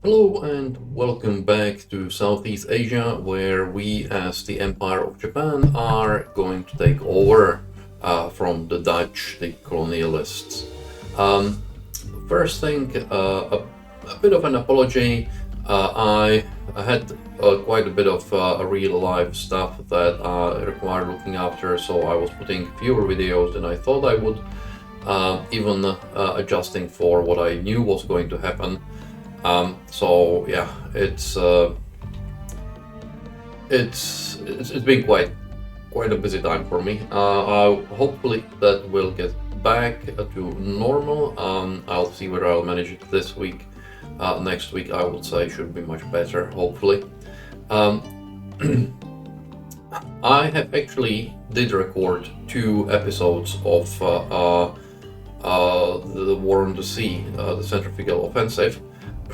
Hello and welcome back to Southeast Asia, where we, as the Empire of Japan, are going to take over from the Dutch, the colonialists. Um, First thing, a bit of an apology. I had quite a bit of real life stuff that required looking after, so I was putting fewer videos than I thought I would, even adjusting for what I knew was going to happen. So yeah, it's been quite a busy time for me. Hopefully that will get back to normal. I'll see whether I'll manage it this week. Next week I would say should be much better, hopefully. Um, I have actually did record 2 episodes of the War on the Sea, the Centrifugal Offensive.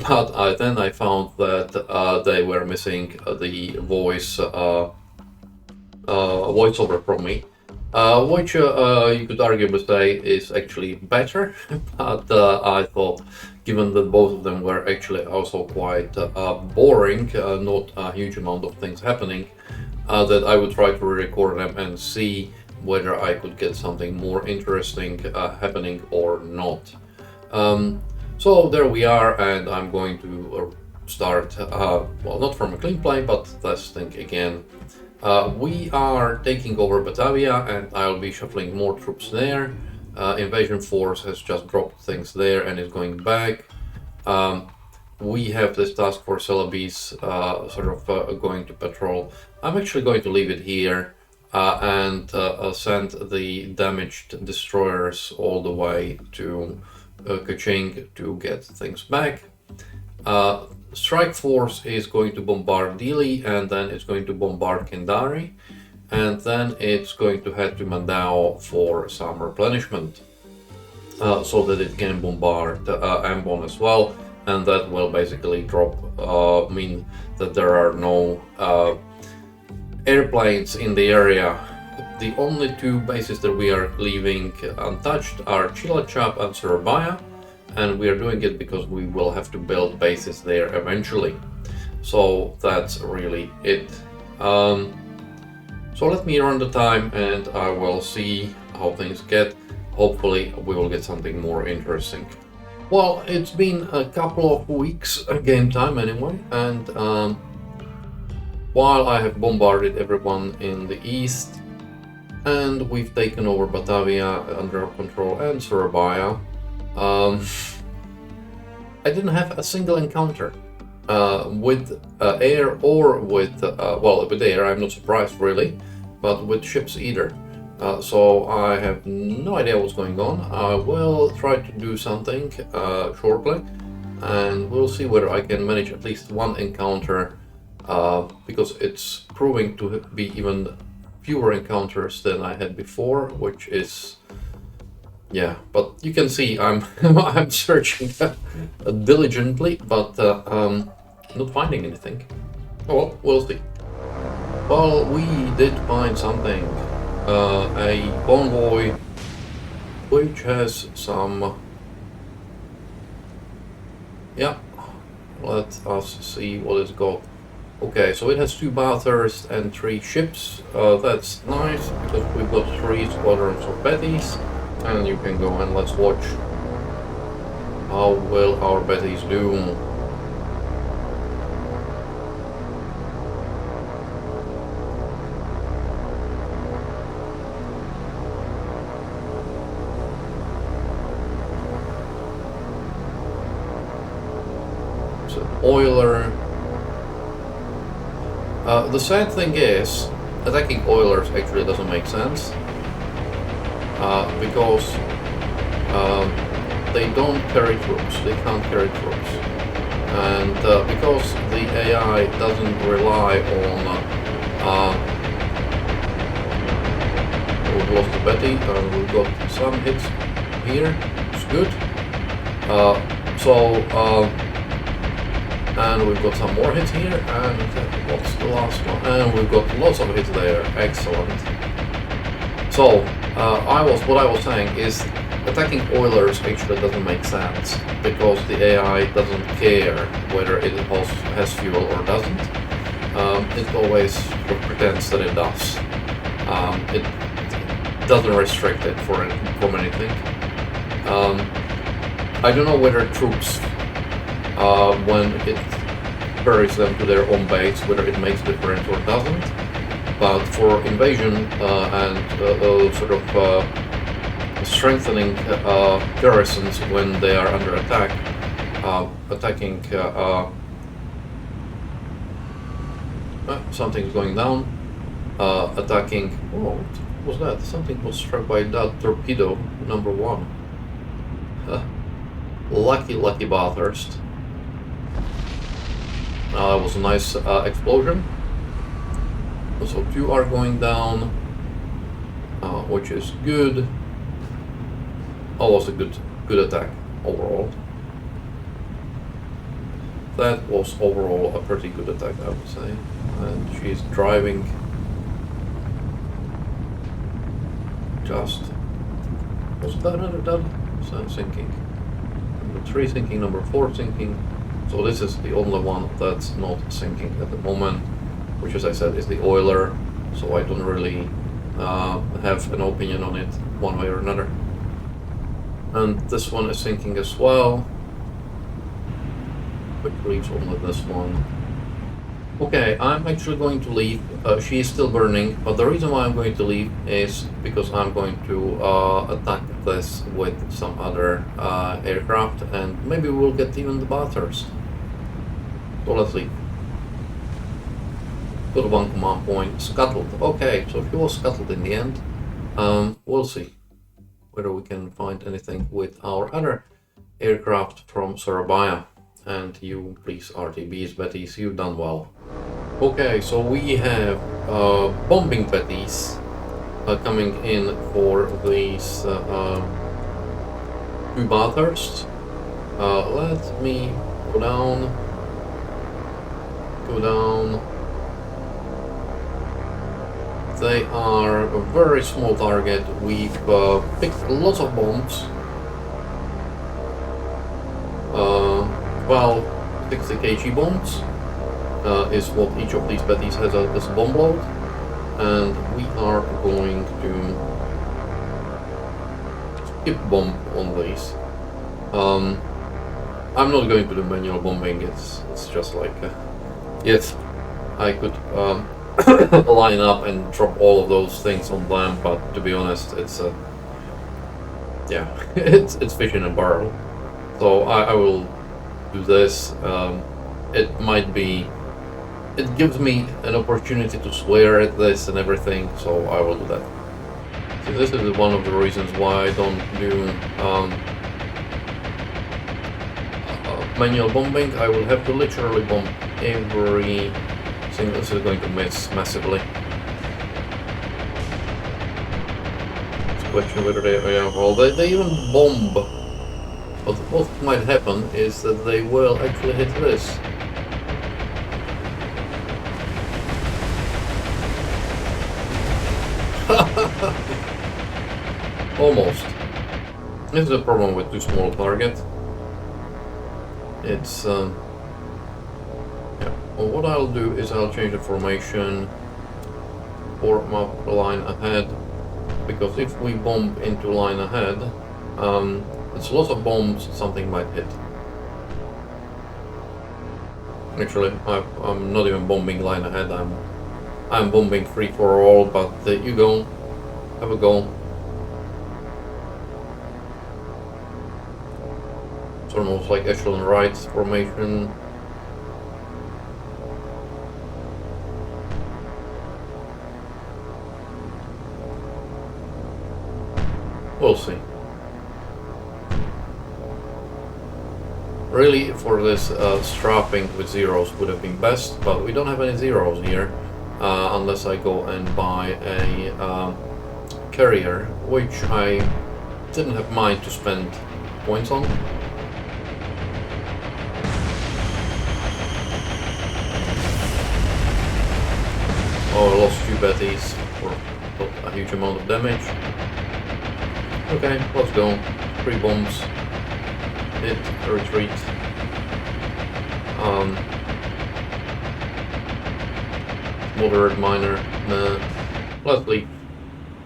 But then I found that they were missing the voiceover from me, which you could arguably say is actually better. But I thought, given that both of them were actually also quite boring, not a huge amount of things happening, that I would try to record them and see whether I could get something more interesting happening or not. So there we are, and I'm going to start, well, not from a clean plane, but testing again. We are taking over Batavia, and I'll be shuffling more troops there. Invasion force has just dropped things there and is going back. We have this task force Celebes going to patrol. I'm actually going to leave it here and send the damaged destroyers all the way to Kaching to get things back. Strike Force is going to bombard Dili, and then it's going to bombard Kendari, and then it's going to head to Mandao for some replenishment, so that it can bombard Ambon as well, and that will basically mean that there are no airplanes in the area. The only 2 bases that we are leaving untouched are Chilachap and Surabaya, and we are doing it because we will have to build bases there eventually. So that's really it. So let me run the time and I will see how things get. Hopefully we will get something more interesting. Well, it's been a couple of weeks, game time anyway, and while I have bombarded everyone in the east, and we've taken over Batavia under our control and Surabaya, I didn't have a single encounter with air or with, with air I'm not surprised really, but with ships either. So I have no idea what's going on. I will try to do something shortly, and we'll see whether I can manage at least one encounter, because it's proving to be even fewer encounters than I had before, which is, yeah, but you can see I'm I'm searching diligently, but not finding anything. Oh well, we'll see. Well, we did find something, a convoy which has some, yeah, let us see what it's got. Okay, so it has 2 Bathursts and 3 ships. That's nice, because we've got 3 squadrons of Bettys, and you can go and let's watch how well our Bettys do. It's an oiler. The sad thing is, attacking oilers actually doesn't make sense, because they don't carry troops, they can't carry troops, and because the AI doesn't rely on, we've lost the Betty, we've got some hits here, it's good, and we've got some more hits here, and what's the last one? And we've got lots of hits there, excellent. So, what I was saying is, attacking oilers actually doesn't make sense, because the AI doesn't care whether it has fuel or doesn't. It always sort of pretends that it does. It doesn't restrict it from anything. I don't know whether troops, when it carries them to their own base, whether it makes difference or doesn't. But for invasion and sort of strengthening garrisons when they are under attack, attacking something's going down, attacking, oh, what was that? Something was struck by that torpedo, number 1. Lucky Bathurst. That was a nice explosion. So 2 are going down, which is good. Was a good attack overall. That was overall a pretty good attack, I would say. And she's driving just... Was that another dud? So sinking. Number 3 sinking, number 4 sinking. So this is the only one that's not sinking at the moment, which, as I said, is the oiler. So I don't really have an opinion on it one way or another. And this one is sinking as well, which leaves only this one. Okay, I'm actually going to leave. She is still burning, but the reason why I'm going to leave is because I'm going to attack this with some other aircraft, and maybe we'll get even the Bathursts. So let's leave. Got 1 command point, scuttled. Okay, so she was scuttled in the end. We'll see whether we can find anything with our other aircraft from Surabaya. And you, please, RTBs, Bettys, you've done well. Okay, so we have bombing Bettys coming in for these 2 Bathursts. Let me go down. They are a very small target. We've picked lots of bombs. 12 60 kg bombs is what each of these Bettys has as a bomb load, and we are going to skip bomb on these. I'm not going to do manual bombing. It's just like yes, I could line up and drop all of those things on them, but to be honest, it's yeah, it's fish in a barrel. So I will do this. It gives me an opportunity to swear at this and everything, so I will do that. So this is one of the reasons why I don't do manual bombing. I will have to literally bomb every single. This is going to miss massively. It's a question whether they even bomb. But what might happen is that they will actually hit this. Almost. This is a problem with too small target. It's yeah. Well, what I'll do is I'll change the formation, form up the line ahead, because if we bomb into line ahead, it's lots of bombs, something might hit. Actually, I'm not even bombing line ahead, I'm bombing free for all, but you go, have a go. It's almost like echelon right formation. We'll see. Really, for this strapping with zeros would have been best, but we don't have any zeros here, unless I go and buy a carrier, which I didn't have mind to spend points on. Oh, I lost 2 Bettys for a huge amount of damage. Okay, let's go. 3 bombs. Hit, retreat. Moderate minor. Nah. Let's leave.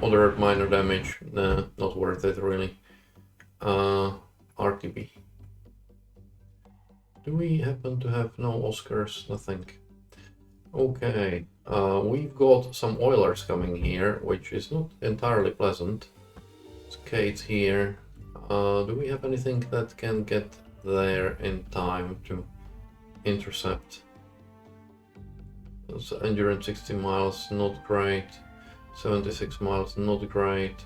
Moderate minor damage. Nah, not worth it really. RTB. Do we happen to have no Oscars? Nothing. Okay. We've got some oilers coming here, which is not entirely pleasant. Skates here. Do we have anything that can get there in time to intercept? So endurance 60 miles, not great. 76 miles, not great.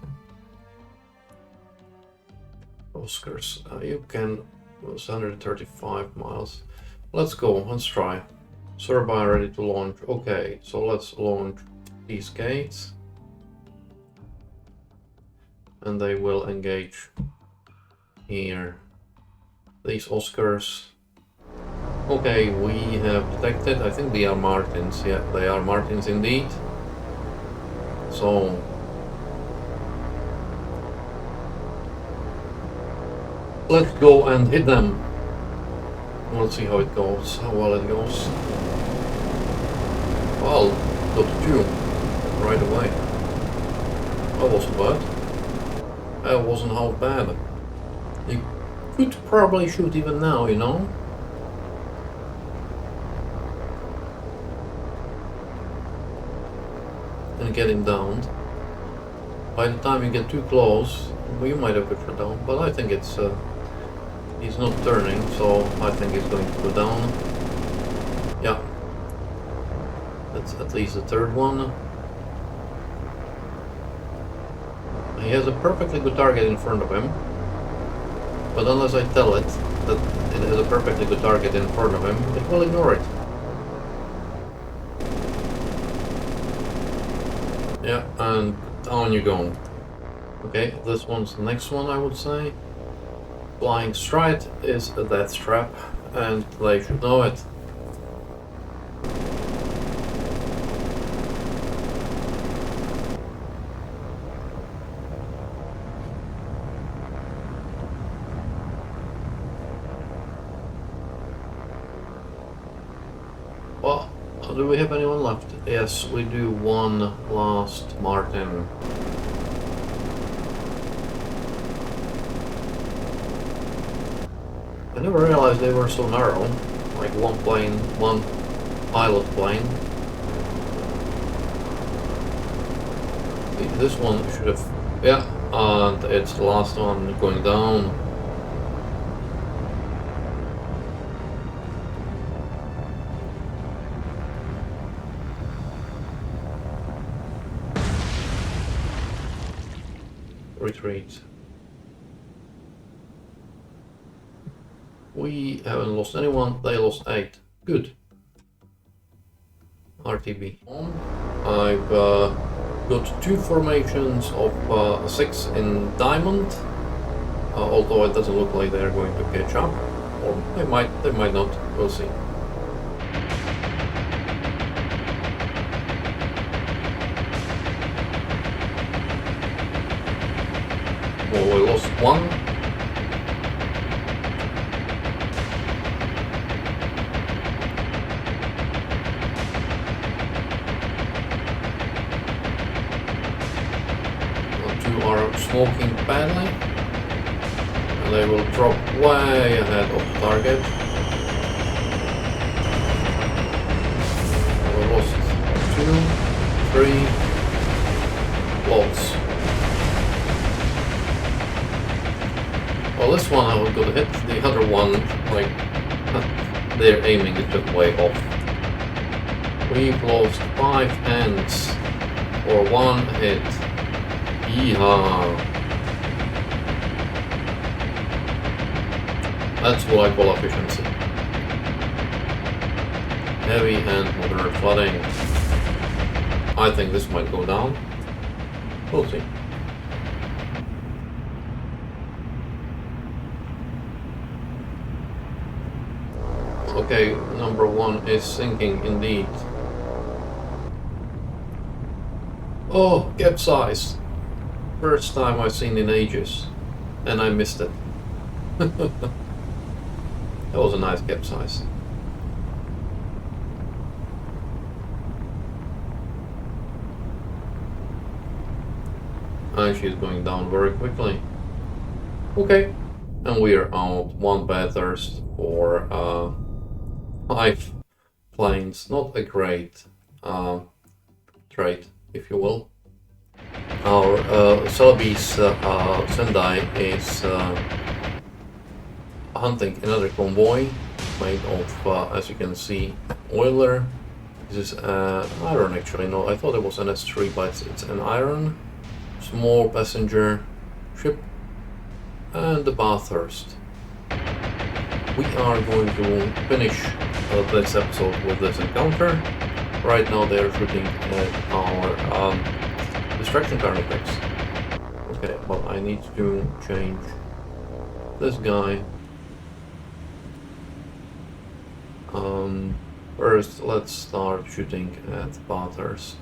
Oscars, you can. 135 miles. Let's go, let's try. Turbine ready to launch. Okay, so let's launch these gates. And they will engage here. These Oscars. Okay, we have detected, I think they are Martins. Yeah, they are Martins indeed. So let's go and hit them. Let's see how it goes, how well it goes. Well, got 2 right away. That wasn't bad. That wasn't half bad. You could probably shoot even now, you know? And get him downed. By the time you get too close, well, you might have got him down, but I think it's he's not turning, so I think he's going to go down. Yeah. That's at least the 3rd one. He has a perfectly good target in front of him. But unless I tell it that it has a perfectly good target in front of him, it will ignore it. Yeah, and down you go. Okay, this one's the next one, I would say. Flying stride is a death trap, and they should know it. Well, do we have anyone left? Yes, we do. One last Martin. I never realized they were so narrow, like one plane, one pilot plane. This one should have, yeah, and it's the last one going down. Retreat. We haven't lost anyone, they lost 8. Good. RTB. I've got 2 formations of 6 in diamond, although it doesn't look like they're going to catch up. Or they might not, we'll see. Well, we lost 1. Are smoking badly, and they will drop way ahead of the target. We lost 2, 3, lots. Well, this one I was gonna hit, the other one, like, their aiming is just way off. We've lost 5 hands for 1 hit. Yeehaw. That's what I call efficiency. Heavy and moderate flooding. I think this might go down. We'll see. Okay, number 1 is sinking indeed. Oh, capsized. First time I've seen in ages, and I missed it. That was a nice capsize. And she's going down very quickly. Okay, and we are out 1 Bathurst for 5 planes. Not a great trade, if you will. Our Celebes Sendai is hunting another convoy made of, as you can see, oiler. This is iron actually. No, I thought it was an S3, but it's an iron. Small passenger ship, and the Bathurst. We are going to finish this episode with this encounter. Right now they are shooting at our distraction carnifex. Okay, well I need to change this guy. First let's start shooting at Bathurst.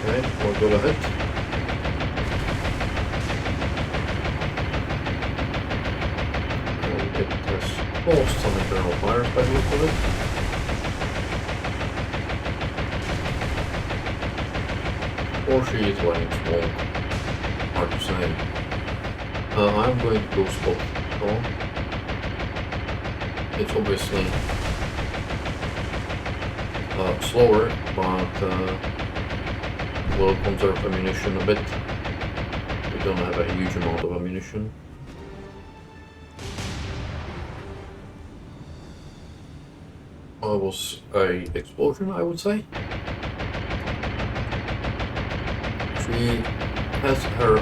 Okay, we'll go ahead. And it has caused some internal fires by the look of it. Or she is letting smoke. Hard to say. I'm going to go spot control. It's obviously slower, but will conserve ammunition a bit. We don't have a huge amount of ammunition. It was a explosion, I would say. She has her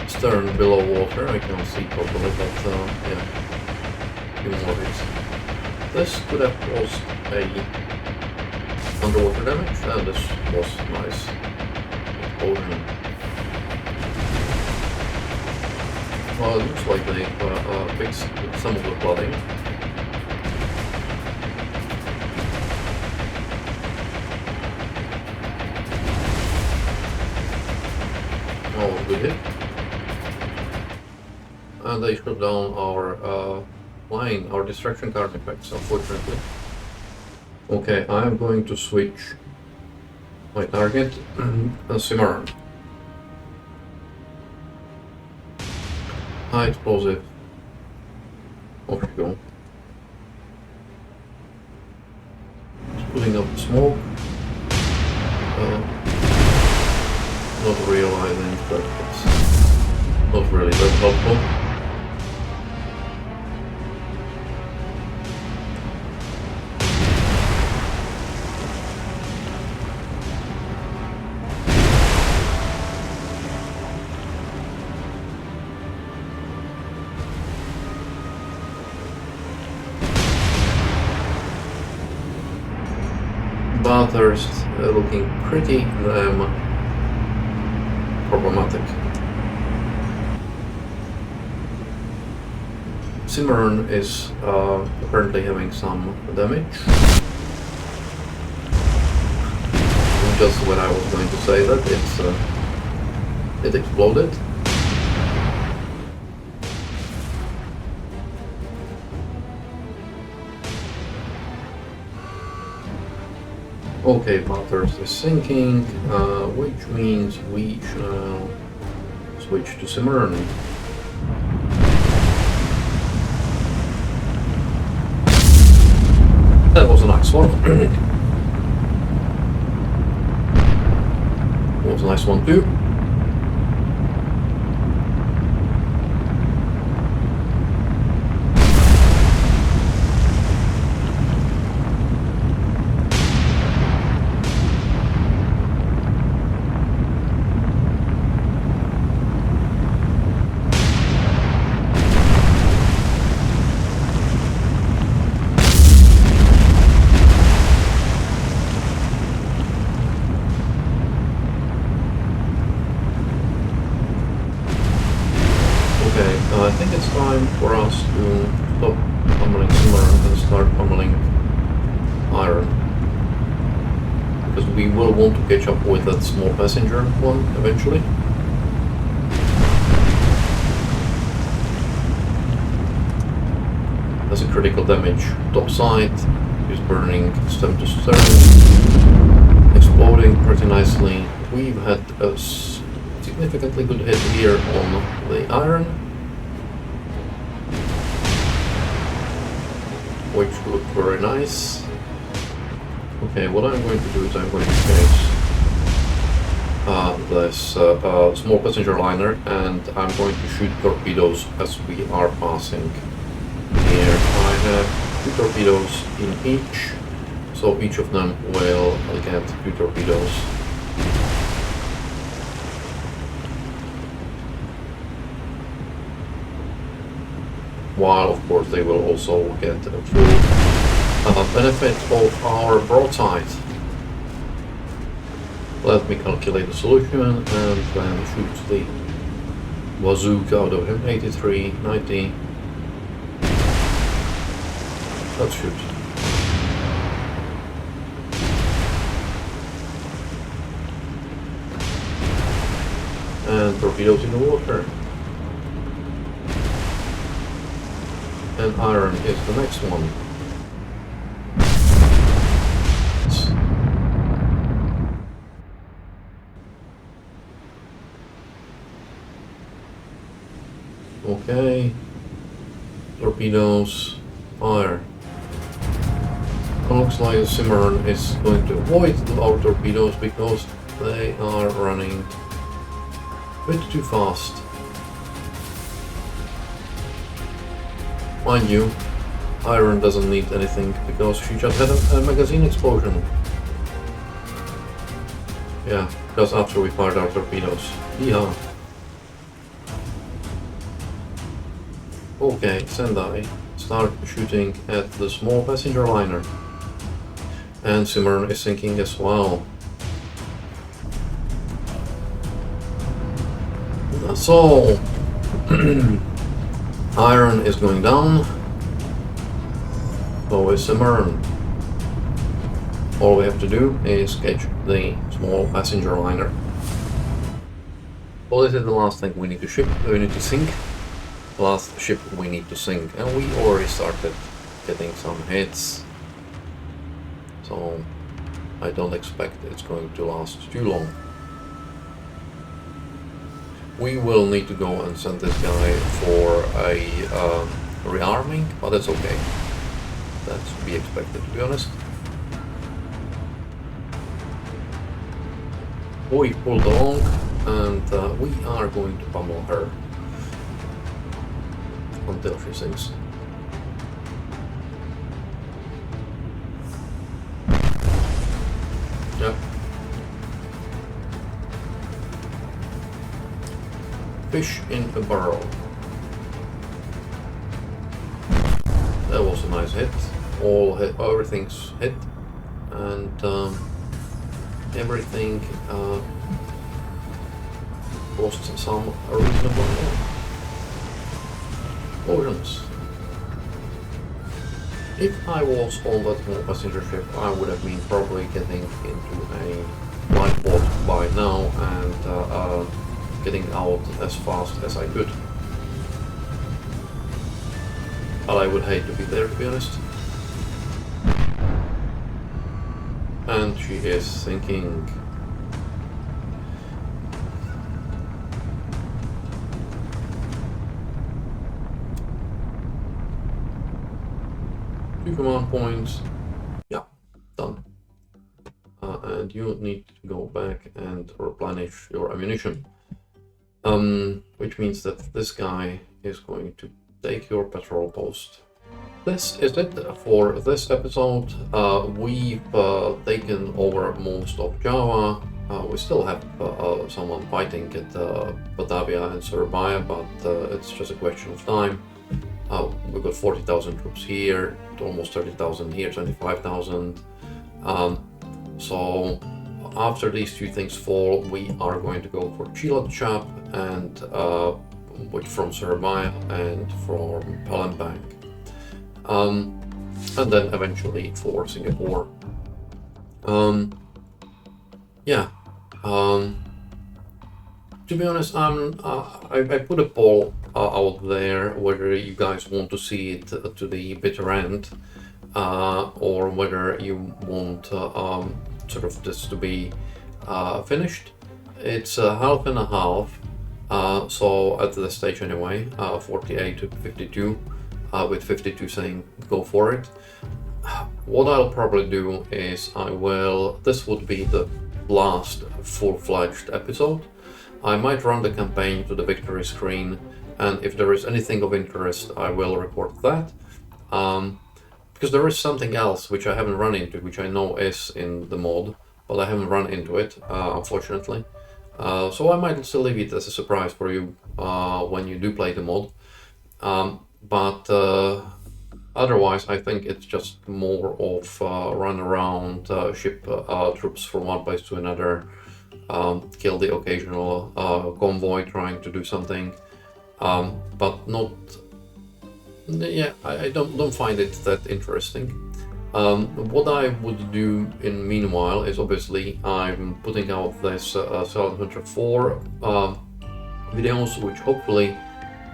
stern below water, I can't see properly, but yeah, even more hits. This could have caused a underwater damage, and this was nice explosion. Well, it looks like they fixed some of the flooding. Oh, good hit. And they shut down our plane, our distraction carnifex, unfortunately. Okay, I'm going to switch my target, Cimarron. High explosive. Off you go. It's putting up smoke. Not realizing that it's not really that helpful. Bathurst looking pretty problematic. Cimarron is apparently having some damage. Just when I was going to say that, it exploded. Okay, Bathurst is sinking, which means we shall switch to Cimarron. That was a nice one. That was a nice one too. I think it's time for us to stop pummeling Cimarron and start pummeling iron. because we will want to catch up with that small passenger one eventually. That's a critical damage. Top side is burning stem to stern, exploding pretty nicely. We've had a significantly good hit here on the iron, which looked very nice. Okay, what I'm going to do is I'm going to change this small passenger liner, and I'm going to shoot torpedoes as we are passing. Here I have 2 torpedoes in each, so each of them will get 2 torpedoes. While of course they will also get a full benefit of our broadside. Let me calculate the solution and then shoot the bazooka out of him. 83, 90. Let's shoot. And torpedoes in the water. And iron is the next one. Okay. Torpedoes, fire. It looks like the Cimarron is going to avoid our torpedoes because they are running a bit too fast. Mind you, iron doesn't need anything because she just had a magazine explosion. Yeah, just after we fired our torpedoes. Yeah. Okay, Sendai, start shooting at the small passenger liner. And Cimarron is sinking as well. So, iron is going down. So is Cimarron. All we have to do is catch the small passenger liner. Well, this is the last thing we need to sink. The last ship we need to sink, and we already started getting some hits. So I don't expect it's going to last too long. We will need to go and send this guy for a rearming, but that's okay. That's to be expected, to be honest. We pulled along, and we are going to pummel her until she sinks. Yep. Fish in a barrel. That was a nice hit. Everything's hit, and everything cost some reasonable potions. If I was on that small passenger ship, I would have been probably getting into a lifeboat by now and getting out as fast as I could. But I would hate to be there, to be honest. And she is sinking. Command points. Yeah, done. And you need to go back and replenish your ammunition. Which means that this guy is going to take your patrol post. This is it for this episode. We've taken over most of Java. We still have someone fighting at Batavia and Surabaya, but it's just a question of time. We've got 40,000 troops here, almost 30,000 here, 25,000. So after these two things fall, we are going to go for Cilacap and which from Surabaya and from Palembang, and then eventually for Singapore. yeah, um, to be honest, I put a poll out there whether you guys want to see it to the bitter end, or whether you want sort of this to be finished. It's half and a half, so at this stage anyway, 48 to 52, with 52 saying go for it. What I'll probably do is this would be the last full-fledged episode. I might run the campaign to the victory screen, and if there is anything of interest, I will record that. Because there is something else which I haven't run into, which I know is in the mod, but I haven't run into it, unfortunately. So I might still leave it as a surprise for you when you do play the mod. But otherwise, I think it's just more of run around, ship troops from one place to another, kill the occasional convoy trying to do something, but not. Yeah, I don't find it that interesting. What I would do in meanwhile is obviously I'm putting out this 704 videos, which hopefully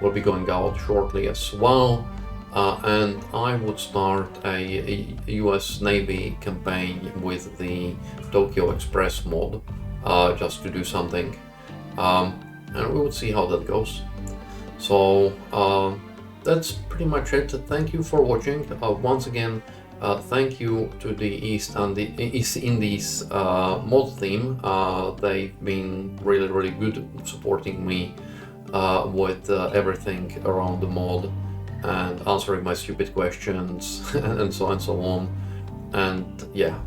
will be going out shortly as well. And I would start a US Navy campaign with the Tokyo Express mod, just to do something. And we would see how that goes. So that's pretty much it. Thank you for watching. Once again, thank you to the East Indies mod team. They've been really good supporting me with everything around the mod and answering my stupid questions and so on. And yeah,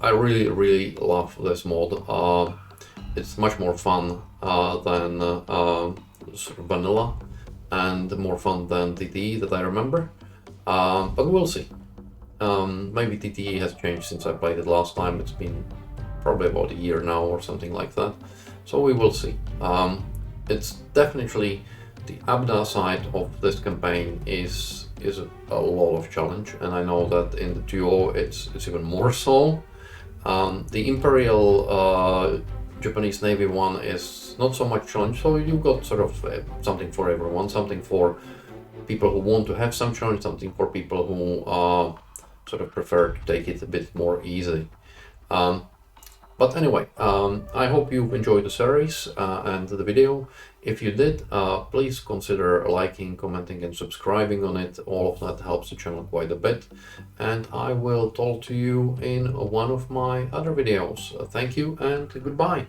I really love this mod. It's much more fun than sort of vanilla, and more fun than TTE that I remember. But we'll see. Maybe TTE has changed since I played it last time. It's been probably about a year now or something like that. So we will see. It's definitely the ABDA side of this campaign is a lot of challenge, and I know that in the duo it's even more so. The Imperial Japanese Navy one is not so much challenge, so you've got sort of something for everyone, something for people who want to have some challenge, something for people who sort of prefer to take it a bit more easy. But anyway, I hope you enjoyed the series and the video. If you did, please consider liking, commenting and subscribing on it. All of that helps the channel quite a bit. And I will talk to you in one of my other videos. Thank you and goodbye.